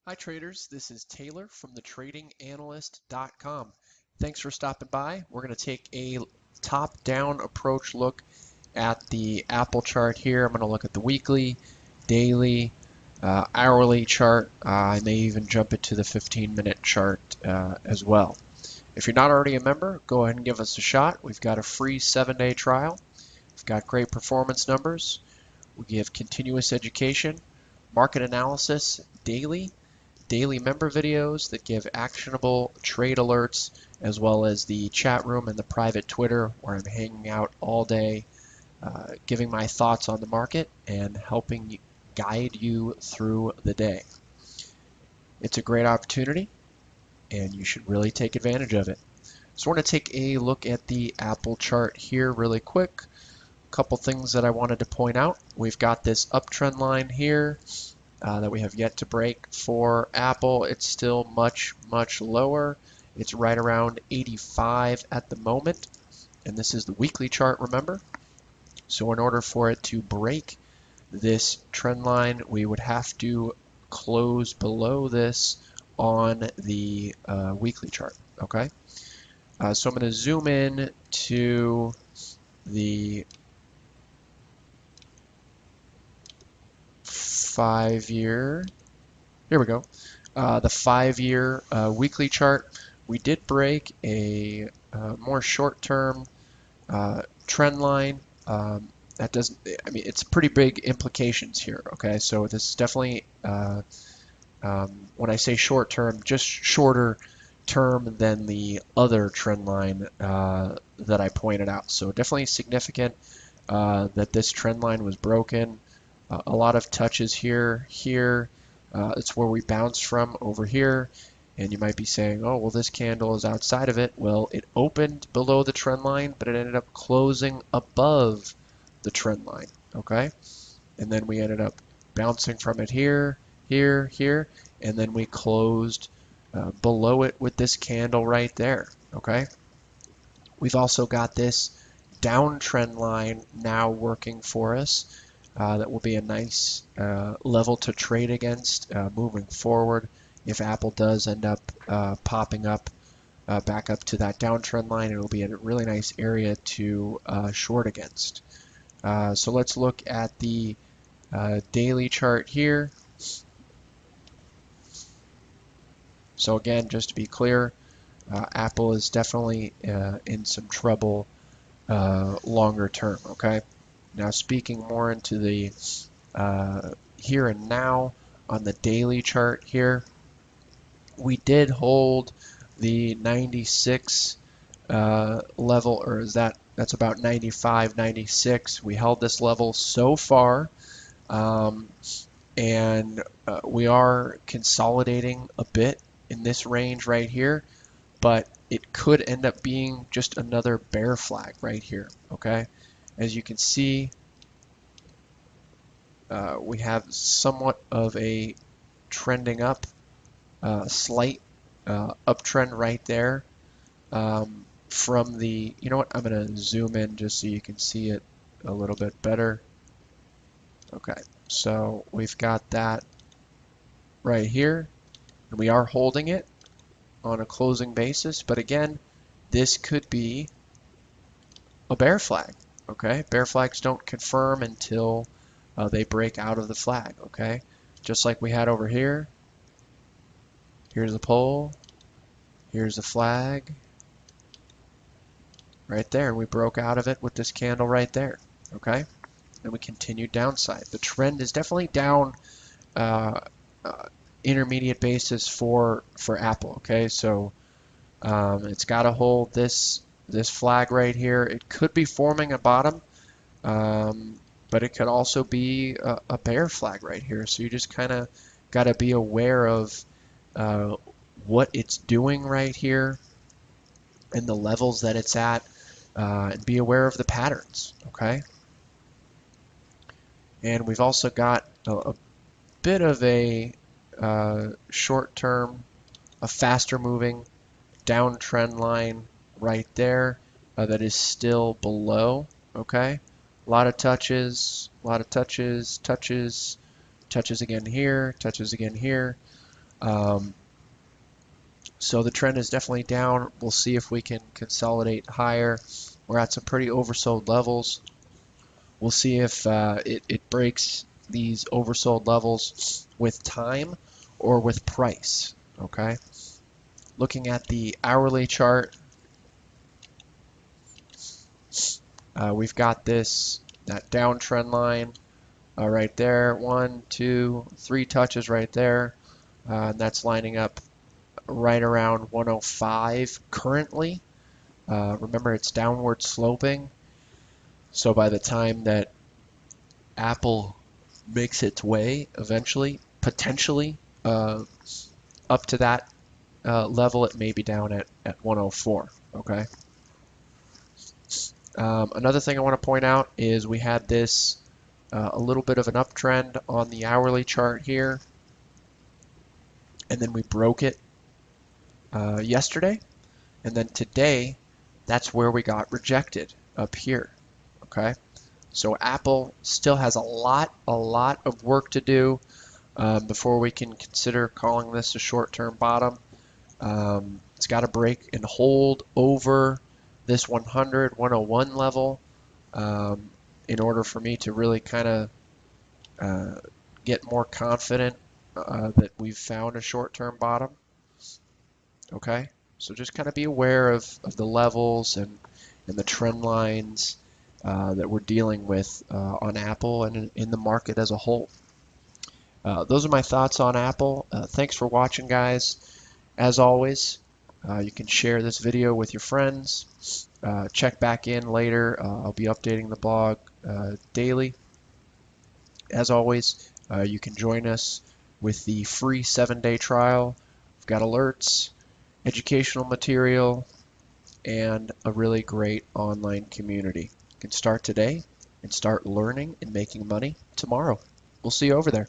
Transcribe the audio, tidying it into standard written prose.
Hi traders, this is Taylor from thetradinganalyst.com. Thanks for stopping by. We're going to take a top-down approach look at the Apple chart here. I'm going to look at the weekly, daily, hourly chart. I may even jump into the 15-minute chart as well. If you're not already a member, go ahead and give us a shot. We've got a free 7-day trial. We've got great performance numbers. We give continuous education, market analysis daily member videos that give actionable trade alerts, as well as the chat room and the private Twitter where I'm hanging out all day, giving my thoughts on the market and helping guide you through the day. It's a great opportunity and you should really take advantage of it. So we're going to take a look at the Apple chart here really quick. A couple things that I wanted to point out. We've got this uptrend line here that we have yet to break for Apple. It's still much lower. It's right around 85 at the moment, and this is the weekly chart, remember? So in order for it to break this trend line, we would have to close below this on the weekly chart, okay? So I'm going to zoom in to the 5-year. Here we go. The 5-year weekly chart. We did break a more short-term trend line. That doesn't. I mean, it's pretty big implications here. Okay, so this is definitely when I say short-term, just shorter term than the other trend line that I pointed out. So definitely significant that this trend line was broken. A lot of touches here. It's where we bounced from over here. And you might be saying, oh, well, this candle is outside of it. Well, it opened below the trend line, but it ended up closing above the trend line, okay? And then we ended up bouncing from it here, and then we closed below it with this candle right there, okay? We've also got this downtrend line now working for us. That will be a nice level to trade against moving forward. If Apple does end up popping up back up to that downtrend line, it will be a really nice area to short against. So let's look at the daily chart here. So again, just to be clear, Apple is definitely in some trouble longer term, okay? Now speaking more into the here and now on the daily chart here, we did hold the 96 level, or is that's about 95, 96. We held this level so far, and we are consolidating a bit in this range right here, but it could end up being just another bear flag right here, okay? As you can see, we have somewhat of a trending up, slight uptrend right there from the, you know what, I'm going to zoom in just so you can see it a little bit better. Okay, so we've got that right here, and we are holding it on a closing basis, but again, this could be a bear flag, okay? Bear flags don't confirm until they break out of the flag, okay? Just like we had over here. Here's a pole, here's a flag, right there, and we broke out of it with this candle right there, okay? And we continued downside. The trend is definitely down intermediate basis for Apple, okay? So it's got to hold this flag right here. It could be forming a bottom, but it could also be a bear flag right here. So you just kind of got to be aware of what it's doing right here and the levels that it's at, and be aware of the patterns, okay? And we've also got a bit of a short-term, a faster moving downtrend line right there that is still below, okay? A lot of touches, touches again here, touches again here. So the trend is definitely down. We'll see if we can consolidate higher. We're at some pretty oversold levels. We'll see if it breaks these oversold levels with time or with price. Okay. Looking at the hourly chart, we've got that downtrend line right there. 1, 2, 3 touches right there. And that's lining up right around 105 currently. Remember, it's downward sloping. So by the time that Apple makes its way eventually, potentially, up to that level, it may be down at 104. Okay. Another thing I want to point out is we had this a little bit of an uptrend on the hourly chart here, and then we broke it yesterday, and then today, that's where we got rejected up here. Okay. So Apple still has a lot of work to do before we can consider calling this a short-term bottom. It's got to break and hold over this 100, 101 level in order for me to really kind of get more confident that we've found a short-term bottom. Okay, so just kind of be aware of the levels and the trend lines that we're dealing with on Apple and in the market as a whole. Those are my thoughts on Apple. Thanks for watching, guys. As always, you can share this video with your friends. Check back in later. I'll be updating the blog daily. As always, you can join us with the free 7-day trial. We've got alerts, educational material, and a really great online community. You can start today and start learning and making money tomorrow. We'll see you over there.